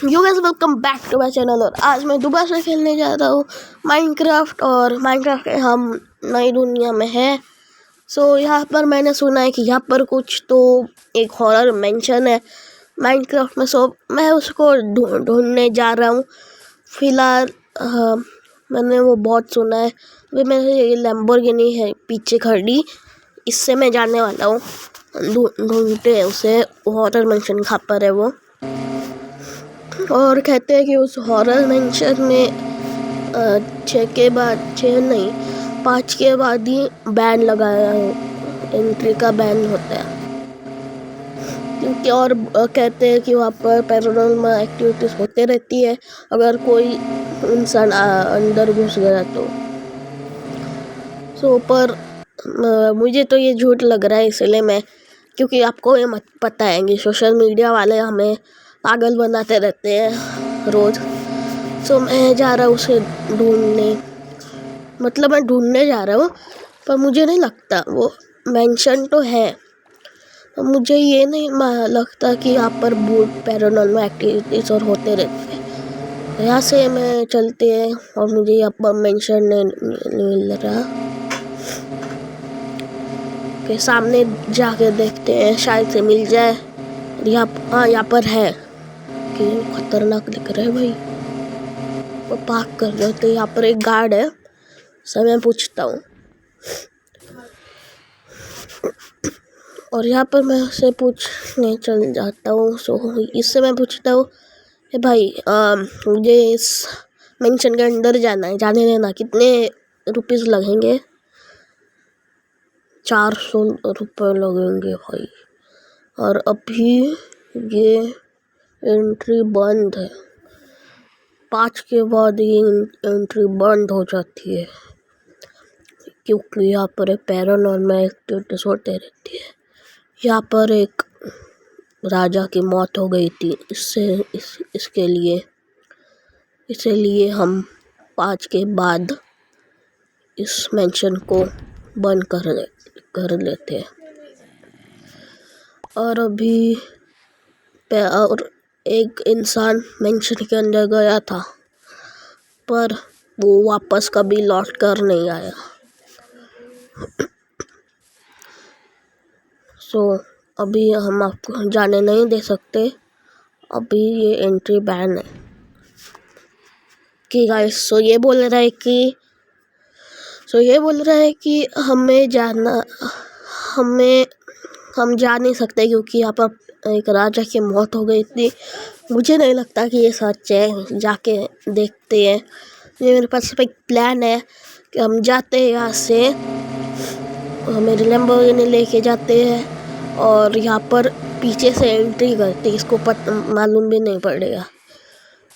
You guys welcome back to my channel. और आज मैं दोबारा से खेलने जा रहा हूँ माइनक्राफ्ट। और माइनक्राफ्ट के हम नई दुनिया में है। सो यहाँ पर मैंने सुना है कि यहाँ पर कुछ तो एक हॉरर मेंशन है माइनक्राफ्ट में। सो मैं उसको ढूंढने जा रहा हूँ फिलहाल। मैंने वो बहुत सुना है। अभी मेरे लैम्बोर्गिनी है पीछे खड़ी, इससे मैं जाने वाला हूँ ढूंढते उसे। हॉरर मेंशन कहाँ पर है वो। और कहते हैं कि उस हॉरर मेंशन में 5 के बाद ही बैन लगाया है, एंट्री का बैन होता है। क्योंकि और कहते हैं कि वहाँ पर पैरानॉर्मल एक्टिविटीज होते रहती है अगर कोई इंसान अंदर घुस गया तो। सो पर मुझे तो ये झूठ लग रहा है, इसलिए मैं, क्योंकि आपको ये पता है कि सोशल मीडिया वाले हमें पागल बनाते रहते हैं रोज। सो मैं जा रहा हूँ उसे ढूंढने, मतलब मैं ढूंढने जा रहा हूँ, पर मुझे नहीं लगता वो मेंशन तो है। तो मुझे ये नहीं लगता कि यहाँ पर बहुत पैरानॉर्मल एक्टिविटीज और होते रहते हैं। यहाँ से मैं चलते हैं और मुझे यहाँ पर मेंशन नहीं मिल रहा। के सामने जाके देखते हैं, शायद से मिल जाए। यहाँ पर है कि खतरनाक दिख रहा है भाई। वो पार्क कर रहे थे, यहाँ पर एक गार्ड है। सब मैं पूछता हूँ और यहाँ पर मैं उससे पूछने चल जाता हूँ। सो इससे मैं पूछता हूँ भाई मुझे इस मेंशन के अंदर जाना है, जाने देना, कितने रुपीस लगेंगे? 400 रुपये लगेंगे भाई। और अभी ये एंट्री बंद है, 5 के बाद ही एंट्री बंद हो जाती है, क्योंकि यहाँ पर पैरानॉर्मल एक्टिविटीज होते रहती है। यहाँ पर एक राजा की मौत हो गई थी, इसके लिए इसीलिए हम 5 के बाद इस मेंशन को बंद कर लेते हैं। और अभी और एक इंसान मेंशन के अंदर गया था, पर वो वापस कभी लौट कर नहीं आया। सो अभी हम आपको जाने नहीं दे सकते, अभी ये एंट्री बैन है कि गाइस। सो ये बोल रहा है कि हम जा नहीं सकते, क्योंकि यहाँ पर एक राजा की मौत हो गई थी। मुझे नहीं लगता कि ये सच है, जाके देखते हैं। ये मेरे पास एक प्लान है कि हम जाते हैं यहाँ से, मेरे लैम्बोर्गिनी लेके जाते हैं और यहाँ पर पीछे से एंट्री करते हैं। इसको मालूम भी नहीं पड़ेगा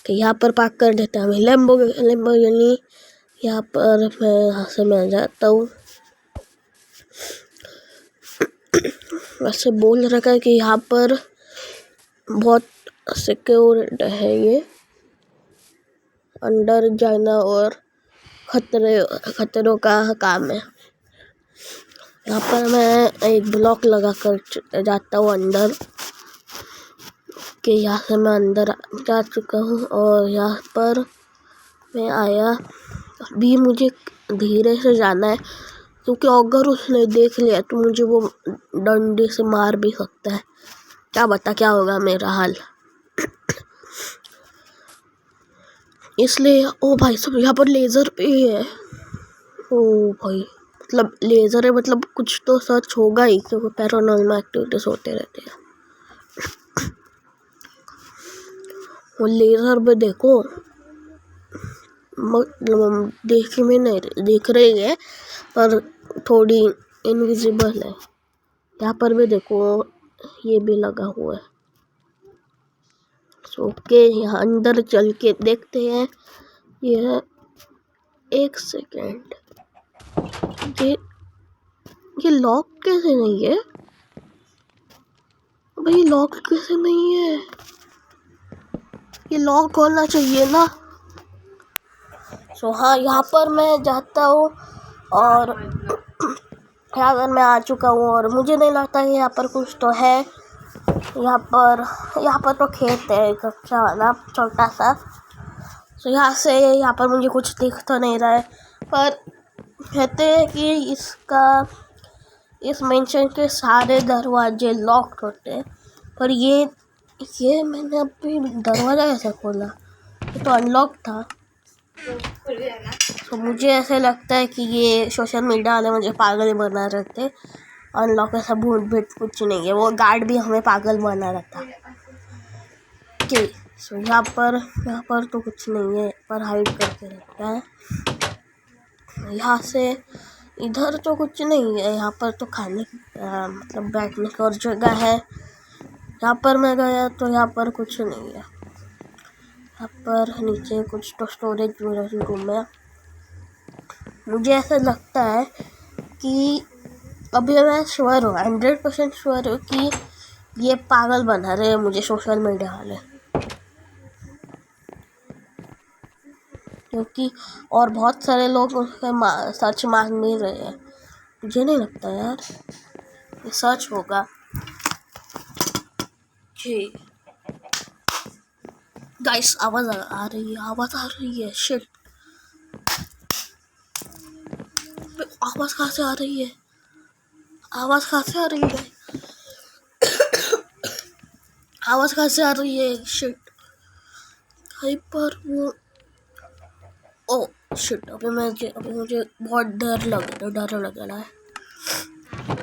कि यहाँ पर पार्क कर देते हैं हमें लैम्बोर्गिनी। यहाँ पर मैं जाता हूँ। वैसे बोल रखा है कि यहाँ पर बहुत सिक्योर्ड है, ये अंदर जाना और खतरों का काम है। यहाँ पर मैं एक ब्लॉक लगा कर जाता हूँ अंदर, कि यहाँ से मैं अंदर जा चुका हूँ। और यहाँ पर मैं आया, अभी मुझे धीरे से जाना है, क्योंकि अगर उसने देख लिया तो मुझे वो डंडे से मार भी सकता है। क्या बता क्या होगा मेरा हाल। इसलिए ओ भाई सब यहाँ पर लेज़र पे है। ओ भाई मतलब लेज़र है, मतलब कुछ तो सच होगा ही, क्योंकि पैरानॉर्मल एक्टिविटीज होते रहते हैं। वो लेज़र पे देखो, मतलब देख में नहीं देख रही है, पर थोड़ी इनविजिबल है। यहाँ पर भी देखो, ये भी लगा हुआ है। ओके, यहाँ अंदर चल के देखते हैं। ये 1 सेकेंड, ये लॉक कैसे नहीं है भाई? लॉक कैसे नहीं है? ये लॉक होना चाहिए ना। सो हाँ, यहाँ पर मैं जाता हूँ और यहाँ पर मैं आ चुका हूँ। और मुझे नहीं लगता कि यहाँ पर कुछ तो है, यहाँ पर तो खेत है एक अच्छा वाला छोटा सा। तो यहाँ पर मुझे कुछ दिख तो नहीं रहा है, पर कहते हैं कि इस मेंशन के सारे दरवाजे लॉक्ड होते हैं। पर ये मैंने अभी दरवाज़ा कैसे खोला, ये तो अनलॉक था। तो मुझे ऐसे लगता है कि ये सोशल मीडिया वाले मुझे पागल बना रहे थे। अनलॉक ऐसा भूत भीट कुछ नहीं है, वो गार्ड भी हमें पागल बना रहा था। ओके, सो यहाँ पर तो कुछ नहीं है, पर हाइड करके रखता है। यहाँ से इधर तो कुछ नहीं है, यहाँ पर तो खाने मतलब बैठने की और जगह है। यहाँ पर मैं गया तो यहाँ पर कुछ नहीं है। यहाँ पर नीचे कुछ तो स्टोरेज रूम है। मुझे ऐसा लगता है कि अभी मैं श्योर हूँ, 100% श्योर हूँ कि ये पागल बना रहे हैं मुझे सोशल मीडिया वाले, क्योंकि और बहुत सारे लोग सच मान नहीं रहे हैं। मुझे नहीं लगता यार ये सच होगा। जी गाइस, आवाज़ आ रही है। शिट, आवाज़ कहाँ से आ रही है? आवाज़ कहाँ से आ रही है? आवाज़ कहाँ से आ रही है? शिट, कहीं पर वो ओ शिट, अभी मुझे बहुत डर लग रहा है,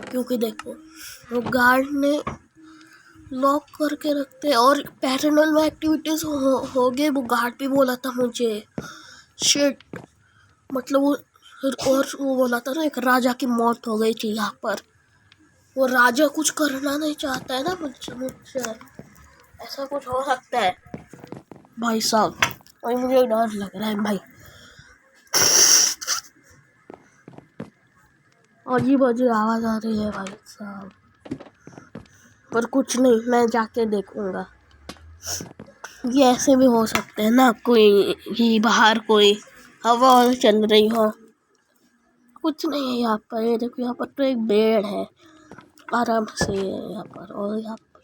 क्योंकि देखो वो गार्ड ने लॉक करके रखते हैं और पैरानॉर्मल एक्टिविटीज हो गए। वो गार्ड भी बोला था मुझे। शिट, मतलब वो बोला था ना, एक राजा की मौत हो गई थी यहाँ पर। वो राजा कुछ करना नहीं चाहता है ना मुझसे ऐसा कुछ हो सकता है भाई साहब। भाई मुझे डर लग रहा है भाई, अजीब आवाज़ आ रही है भाई साहब, पर कुछ नहीं, मैं जाके देखूंगा। ये ऐसे भी हो सकते हैं ना, कोई बाहर कोई हवा चल रही हो। कुछ नहीं है यहाँ पर। ये देखो, यहाँ पर तो एक बेड है, आराम से यहाँ पर। और यहाँ पर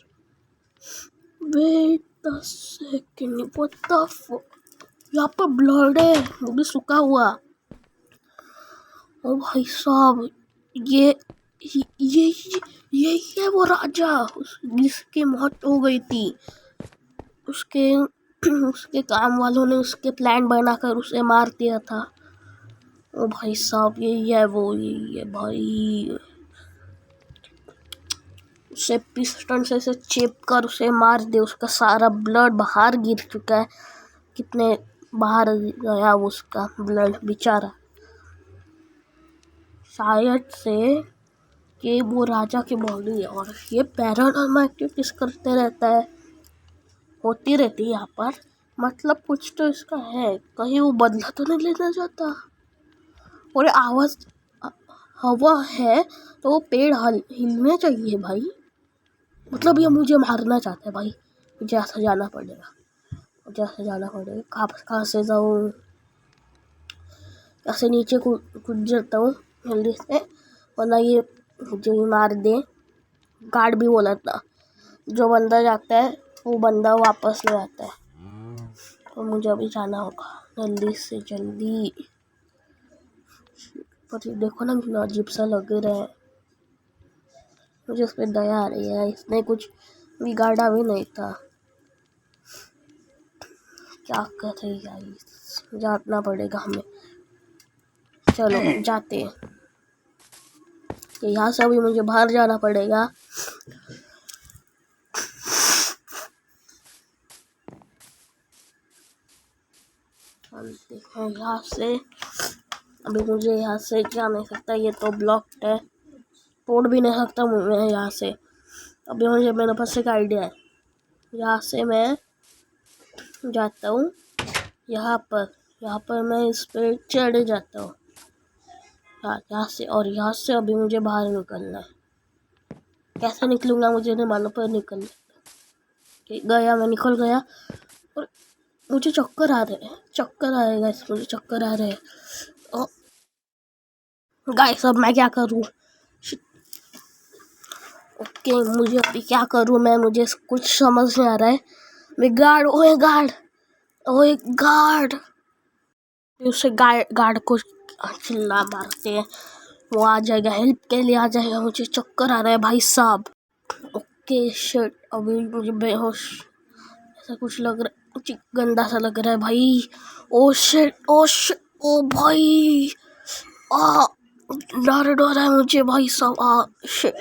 wait a second, what the fuck, यहाँ पर ब्लड है, वो भी सूखा हुआ। ओ भाई साहब, ये यही है वो राजा जिसकी मौत हो गई थी। उसके काम वालों ने उसके प्लान बनाकर उसे मार दिया था। ओ भाई साहब, यही है भाई। उसे पिस्टन से चिप कर उसे मार दे, उसका सारा ब्लड बाहर गिर चुका है। कितने बाहर गया उसका ब्लड बेचारा। शायद से कि वो राजा की बॉडी है और ये पैरानॉर्मल एक्टिविटीज करते रहता है, होती रहती है यहाँ पर। मतलब कुछ तो इसका है, कहीं वो बदला तो नहीं लेना चाहता। और आवाज़ हवा है तो वो पेड़ हिलने चाहिए भाई। मतलब ये मुझे मारना चाहता है भाई। मुझे ऐसा जाना पड़ेगा, कहाँ से जाऊँ? ऐसे नीचे कूद जाता हूँ जल्दी से, वरना ये मुझे मार दे। गार्ड भी बोला था, जो बंदा जाता है वो बंदा वापस नहीं आता है। तो मुझे अभी जाना होगा जल्दी से जल्दी। पर ये देखो ना, कितना अजीब सा लग रहा है। मुझे उस पर दया आ रही है, इसने कुछ बिगाड़ा भी नहीं था। क्या करे गाइस, जाना पड़ेगा हमें। चलो जाते हैं। यहाँ से अभी मुझे बाहर जाना पड़ेगा। चलते हैं यहाँ से। अभी मुझे यहाँ से जा नहीं सकता, ये तो ब्लॉक्ड है, तोड़ भी नहीं सकता मैं यहाँ से। अभी मेरे पास एक आइडिया है। यहाँ से मैं जाता हूँ यहाँ पर मैं इस पे चढ़ जाता हूँ यहाँ से। और यहाँ से अभी मुझे बाहर निकलना है। कैसे निकलूँगा मुझे नहीं मालूम, पर निकल गया। मैं निकल गया और मुझे चक्कर आ रहे हैं मुझे चक्कर आ रहे हैं। गाइस, अब मैं क्या करूँ? ओके, मुझे अभी क्या करूँ मैं, मुझे कुछ समझ नहीं आ रहा है। मैं गार्ड, ओए गार्ड, ओए गार्ड, उसे गार्ड को चिल्ला मारते हैं, वो आ जाएगा, हेल्प के लिए आ जाएगा। मुझे चक्कर आ रहा है भाई साहब। ओके शिट, अभी मुझे बेहोश ऐसा कुछ लग रहा है, कुछ गंदा सा लग रहा है भाई। ओ शिट, ओ शिट, ओ भाई, आ डर है मुझे भाई साहब, शिट।